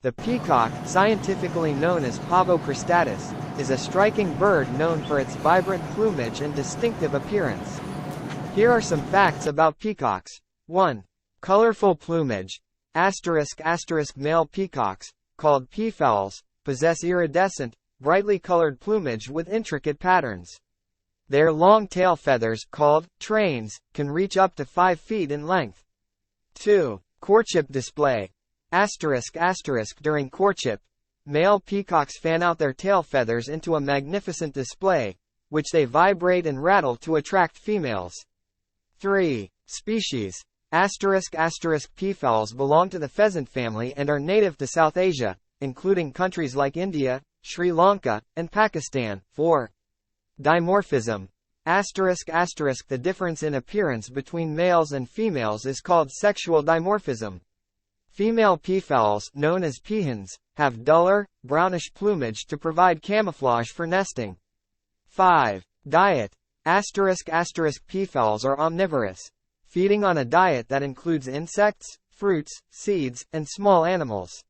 The peacock, scientifically known as Pavo cristatus, is a striking bird known for its vibrant plumage and distinctive appearance. Here are some facts about peacocks. 1. Colorful plumage. Male peacocks, called peafowls, possess iridescent, brightly colored plumage with intricate patterns. Their long tail feathers, called trains, can reach up to 5 feet in length. 2. Courtship display. During courtship, male peacocks fan out their tail feathers into a magnificent display, which they vibrate and rattle to attract females. 3. Species. Peafowls belong to the pheasant family and are native to South Asia, including countries like India, Sri Lanka, and Pakistan. 4. Dimorphism. The difference in appearance between males and females is called sexual dimorphism. Female peafowls, known as peahens, have duller, brownish plumage to provide camouflage for nesting. 5. Diet. Peafowls are omnivorous, feeding on a diet that includes insects, fruits, seeds, and small animals.